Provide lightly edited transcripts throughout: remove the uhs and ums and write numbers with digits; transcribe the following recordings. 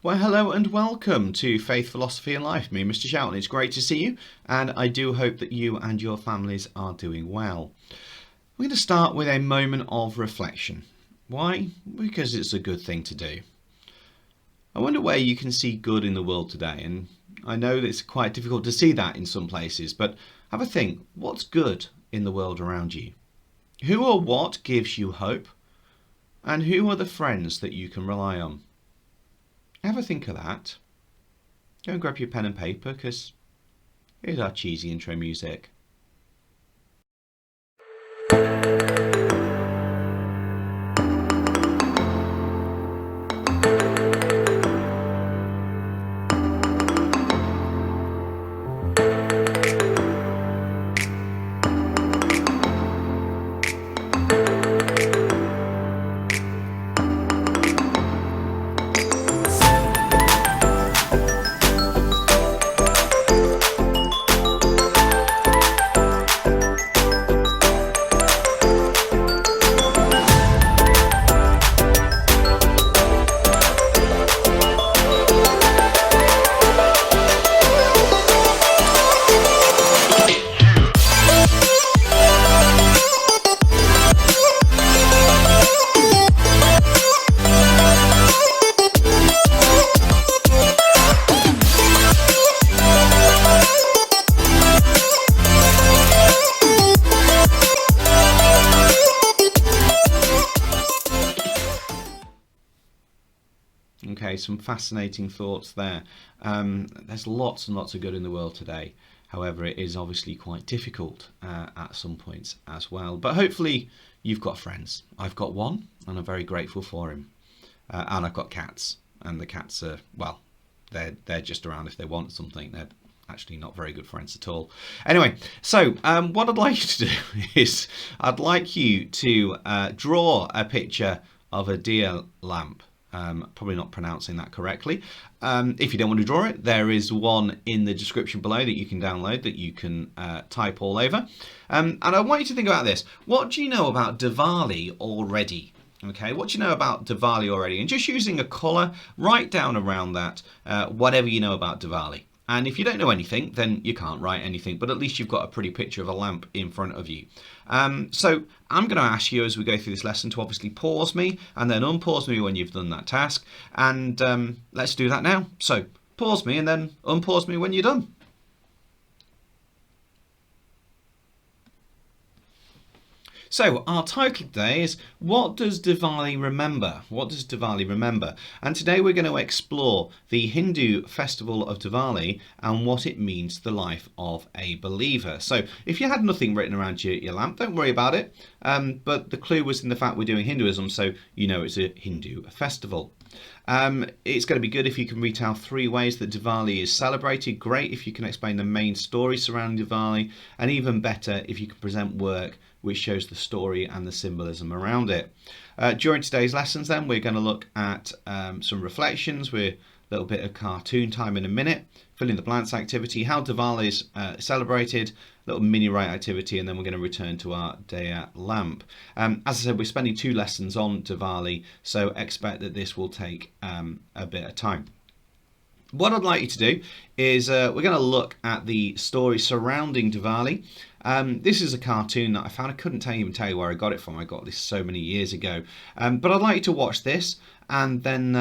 Well, hello and welcome to Faith, Philosophy and Life. Me, Mr. Shelton. It's great to see you, and I do hope that you and your families are doing well. We're going to start with a moment of reflection. Why? Because it's a good thing to do. I wonder where you can see good in the world today, and I know that it's quite difficult to see that in some places, but have a think. What's good in the world around you? Who or what gives you hope? And who are the friends that you can rely on? Have a think of that. Go and grab your pen and paper, because here's our cheesy intro music. Okay, some fascinating thoughts there. There's lots and lots of good in the world today. However, it is obviously quite difficult at some points as well. But hopefully you've got friends. I've got one, and I'm very grateful for him. And I've got cats, and the cats are, well, they're just around if they want something. They're actually not very good friends at all. Anyway, so what I'd like you to do is I'd like you to draw a picture of a deer lamp. Probably not pronouncing that correctly. If you don't want to draw it, there is one in the description below that you can download that you can type all over. And I want you to think about this. What do you know about Diwali already? Okay, what do you know about Diwali already? And just using a colour, write down around that whatever you know about Diwali. And if you don't know anything, then you can't write anything, but at least you've got a pretty picture of a lamp in front of you. So I'm going to ask you as we go through this lesson to obviously pause me and then unpause me when you've done that task. And let's do that now. So pause me and then unpause me when you're done. So our title today is What Does Diwali Remember? What does Diwali remember? And today we're going to explore the Hindu festival of Diwali and what it means to the life of a believer. So if you had nothing written around your lamp, don't worry about it. But the clue was in the fact we're doing Hinduism, so you know it's a Hindu festival. It's going to be good if you can retell 3 ways that Diwali is celebrated. Great if you can explain the main story surrounding Diwali, and even better if you can present work which shows the story and the symbolism around it. During today's lessons then we're going to look at some reflections, with a little bit of cartoon time in a minute, fill in the blanks activity, how Diwali is celebrated, little mini write activity, and then we're going to return to our Daya lamp. As I said, we're spending 2 lessons on Diwali, so expect that this will take a bit of time. What I'd like you to do is we're going to look at the story surrounding Diwali. This is a cartoon that I found. I couldn't even tell you where I got it from. I got this so many years ago. But I'd like you to watch this, and then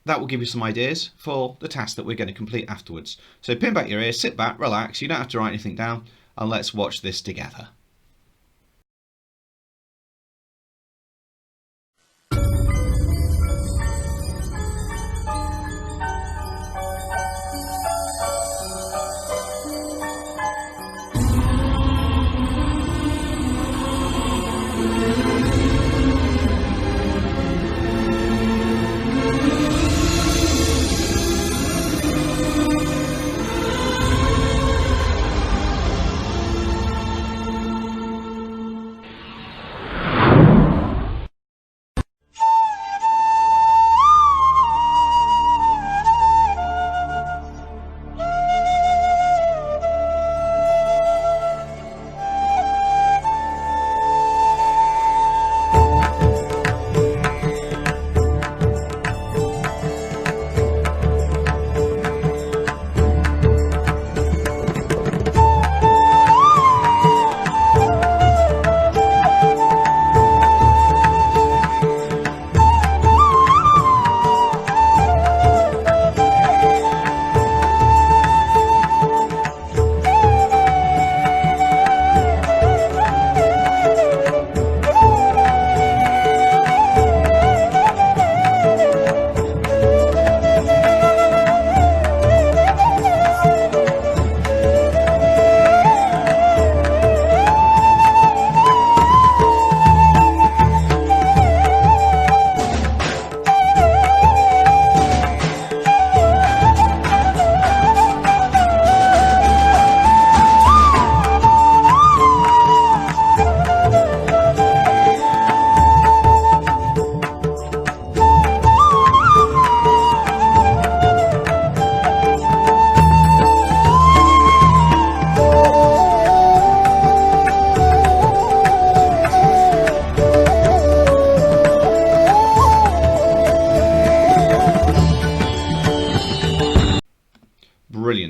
that will give you some ideas for the task that we're going to complete afterwards. So pin back your ears, sit back, relax. You don't have to write anything down, and let's watch this together.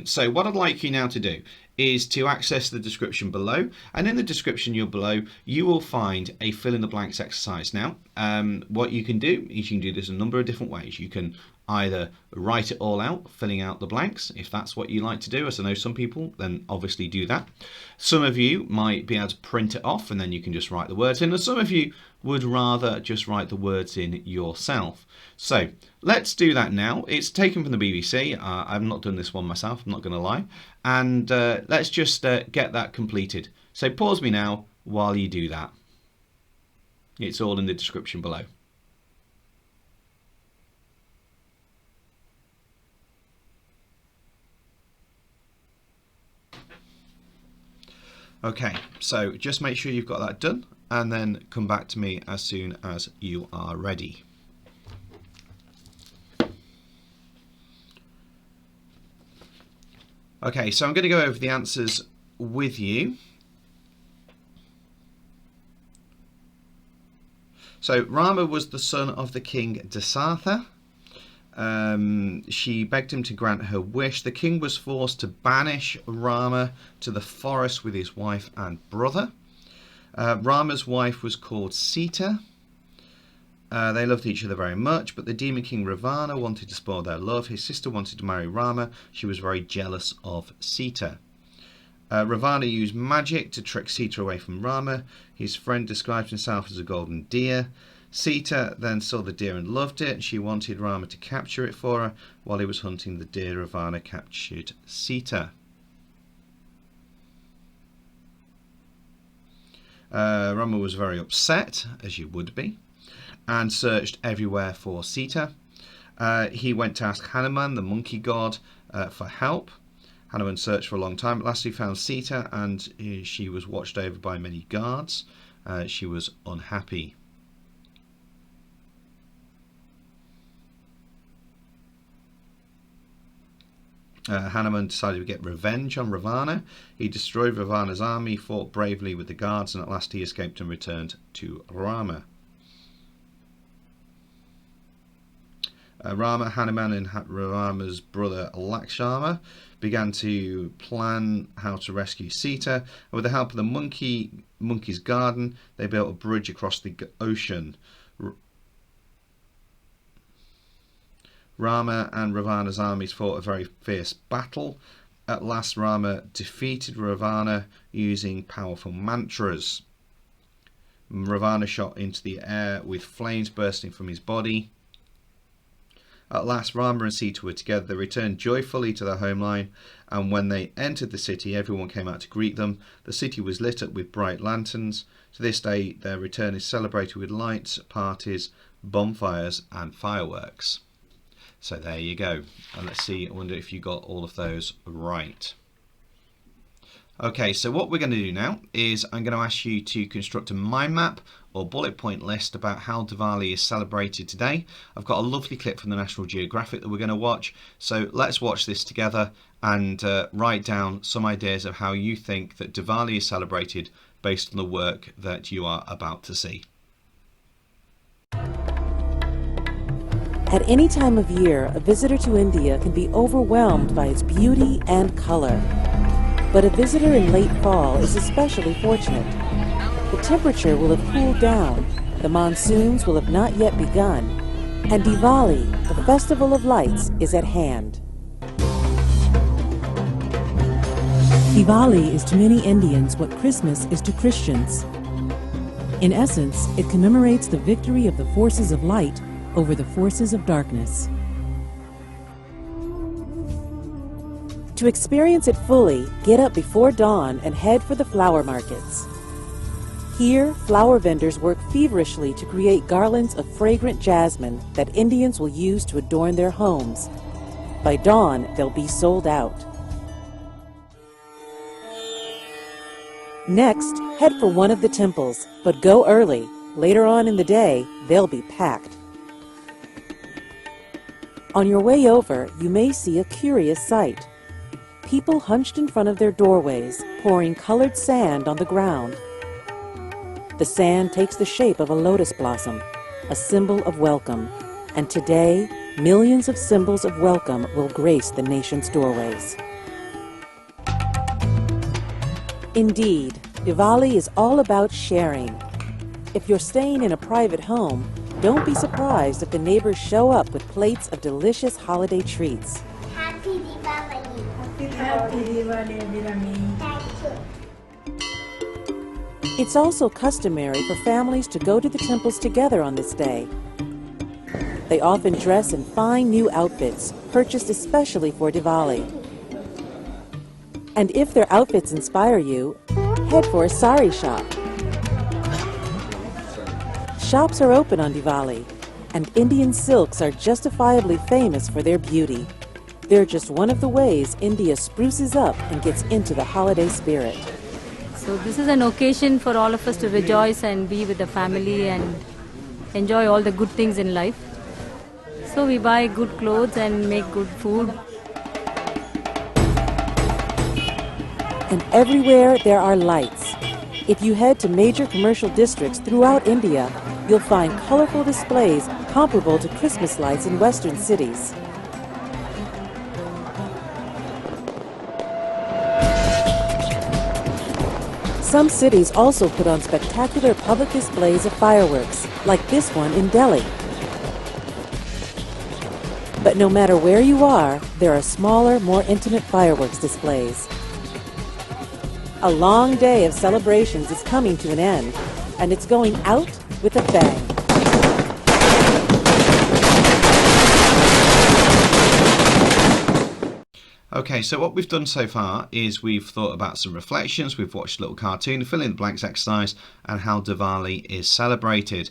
Brilliant. So what I'd like you now to do is to access the description below, and in the description below you will find a fill in the blanks exercise. Now what you can do is you can do this a number of different ways. You can either write it all out, filling out the blanks, if that's what you like to do, as I know some people, then obviously do that. Some of you might be able to print it off and then you can just write the words in, and some of you would rather just write the words in yourself. So let's do that now. It's taken from the BBC. I've not done this one myself, I'm not going to lie. And let's just get that completed. So pause me now while you do that. It's all in the description below. Okay, so just make sure you've got that done and then come back to me as soon as you are ready. Okay, so I'm going to go over the answers with you. So Rama was the son of the king Dasartha. She begged him to grant her wish. The king was forced to banish Rama to the forest with his wife and brother. Rama's wife was called Sita. They loved each other very much, but the demon king Ravana wanted to spoil their love. His sister wanted to marry Rama. She was very jealous of Sita. Ravana used magic to trick Sita away from Rama. His friend described himself as a golden deer. Sita then saw the deer and loved it. She wanted Rama to capture it for her. While he was hunting the deer, Ravana captured Sita. Rama was very upset, as you would be, and searched everywhere for Sita. He went to ask Hanuman, the monkey god, for help. Hanuman searched for a long time. At last he found Sita, and she was watched over by many guards. She was unhappy. Hanuman decided to get revenge on Ravana. He destroyed Ravana's army, fought bravely with the guards, and at last he escaped and returned to Rama. Rama, Hanuman and Rama's brother Lakshmana began to plan how to rescue Sita. And with the help of the monkey's garden, they built a bridge across the ocean. Rama and Ravana's armies fought a very fierce battle. At last Rama defeated Ravana using powerful mantras. Ravana shot into the air with flames bursting from his body. At last Rama and Sita were together. They returned joyfully to their homeland, and when they entered the city, everyone came out to greet them. The city was lit up with bright lanterns. To this day, their return is celebrated with lights, parties, bonfires and fireworks. So there you go. And let's see, I wonder if you got all of those right. Okay, so what we're going to do now is I'm going to ask you to construct a mind map or bullet point list about how Diwali is celebrated today. I've got a lovely clip from the National Geographic that we're going to watch. So let's watch this together and write down some ideas of how you think that Diwali is celebrated based on the work that you are about to see. At any time of year, a visitor to India can be overwhelmed by its beauty and color. But a visitor in late fall is especially fortunate. The temperature will have cooled down, the monsoons will have not yet begun, and Diwali, the festival of lights, is at hand. Diwali is to many Indians what Christmas is to Christians. In essence, it commemorates the victory of the forces of light over the forces of darkness. To experience it fully, get up before dawn and head for the flower markets. Here, flower vendors work feverishly to create garlands of fragrant jasmine that Indians will use to adorn their homes. By dawn, they'll be sold out. Next, head for one of the temples, but go early. Later on in the day, they'll be packed. On your way over, you may see a curious sight. People hunched in front of their doorways, pouring colored sand on the ground. The sand takes the shape of a lotus blossom, a symbol of welcome. And today, millions of symbols of welcome will grace the nation's doorways. Indeed, Diwali is all about sharing. If you're staying in a private home, don't be surprised if the neighbors show up with plates of delicious holiday treats. Happy Diwali. Happy Diwali, Abhirami. Thank you. It's also customary for families to go to the temples together on this day. They often dress in fine new outfits, purchased especially for Diwali. And if their outfits inspire you, head for a sari shop. Shops are open on Diwali, and Indian silks are justifiably famous for their beauty. They're just one of the ways India spruces up and gets into the holiday spirit. So this is an occasion for all of us to rejoice and be with the family and enjoy all the good things in life. So we buy good clothes and make good food. And everywhere there are lights. If you head to major commercial districts throughout India, you'll find colorful displays comparable to Christmas lights in Western cities. Some cities also put on spectacular public displays of fireworks, like this one in Delhi. But no matter where you are, there are smaller, more intimate fireworks displays. A long day of celebrations is coming to an end, and it's going out with a bang. Okay, so what we've done so far is we've thought about some reflections, we've watched a little cartoon, fill in the blanks exercise, and how Diwali is celebrated.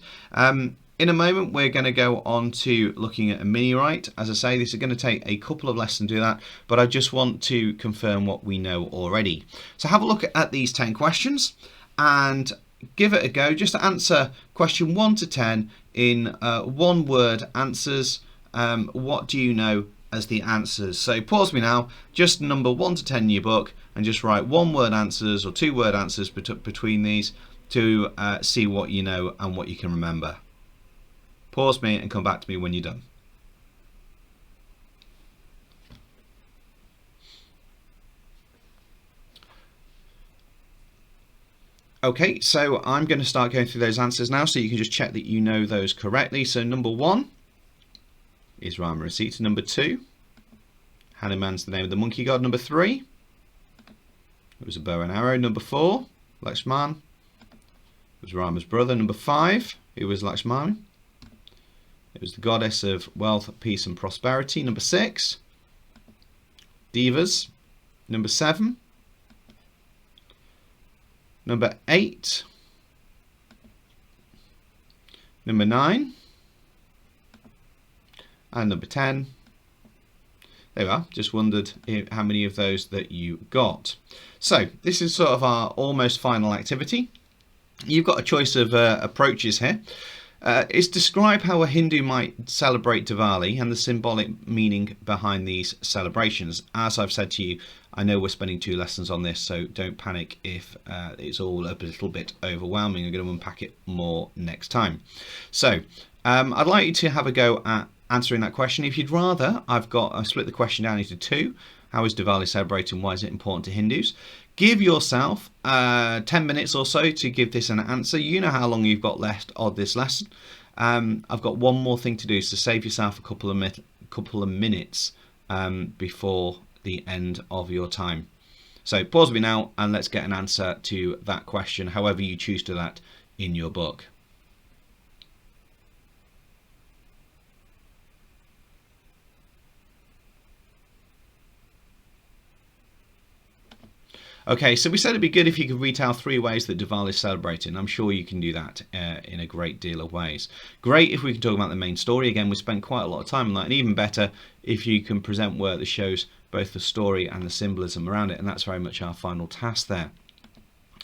In a moment, we're going to go on to looking at a mini write. As I say, this is going to take a couple of lessons to do that, but I just want to confirm what we know already. So have a look at these 10 questions and give it a go. Just to answer question 1 to 10 in one word answers. What do you know as the answers? So pause me now, just number 1 to 10 in your book, and just write one word answers or 2 word answers between these to see what you know and what you can remember. Pause me and come back to me when you're done. Okay, so I'm going to start going through those answers now so you can just check that you know those correctly. So number 1 is Rama and Sita. Number 2, Hanuman's the name of the monkey god. Number 3, it was a bow and arrow. Number 4, Lakshman, it was Rama's brother. Number 5, it was Lakshmani. It was the goddess of wealth, peace and prosperity. Number 6, Devas. Number 7, number 8, number 9, and number 10. There we are. Just wondered how many of those that you got. So this is sort of our almost final activity. You've got a choice of approaches here. It's describe how a Hindu might celebrate Diwali and the symbolic meaning behind these celebrations. As I've said to you, I know we're spending 2 lessons on this, so don't panic if it's all a little bit overwhelming. I'm going to unpack it more next time. So I'd like you to have a go at answering that question. If you'd rather, I've split the question down into 2. How is Diwali celebrated and why is it important to Hindus? Give yourself 10 minutes or so to give this an answer. You know how long you've got left of this lesson. I've got one more thing to do, so save yourself a couple of minutes before the end of your time. So pause me now and let's get an answer to that question, however you choose to do that in your book. Okay, so we said it'd be good if you could retell 3 ways that Diwali is celebrated, and I'm sure you can do that in a great deal of ways. Great if we can talk about the main story. Again, we spent quite a lot of time on that, and even better if you can present work that shows both the story and the symbolism around it, and that's very much our final task there.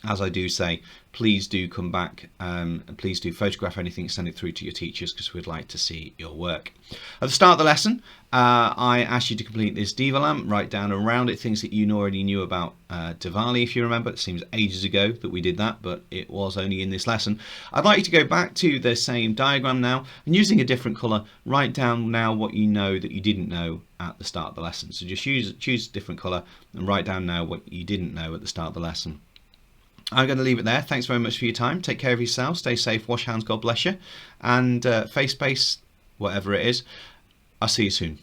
As I do say, please do come back and please do photograph anything, send it through to your teachers because we'd like to see your work. At the start of the lesson, I asked you to complete this Diva lamp, write down around it things that you already knew about Diwali, if you remember. It seems ages ago that we did that, but it was only in this lesson. I'd like you to go back to the same diagram now and using a different colour, write down now what you know that you didn't know at the start of the lesson. So just choose a different colour and write down now what you didn't know at the start of the lesson. I'm going to leave it there. Thanks very much for your time. Take care of yourself. Stay safe. Wash hands. God bless you. And face space, whatever it is. I'll see you soon.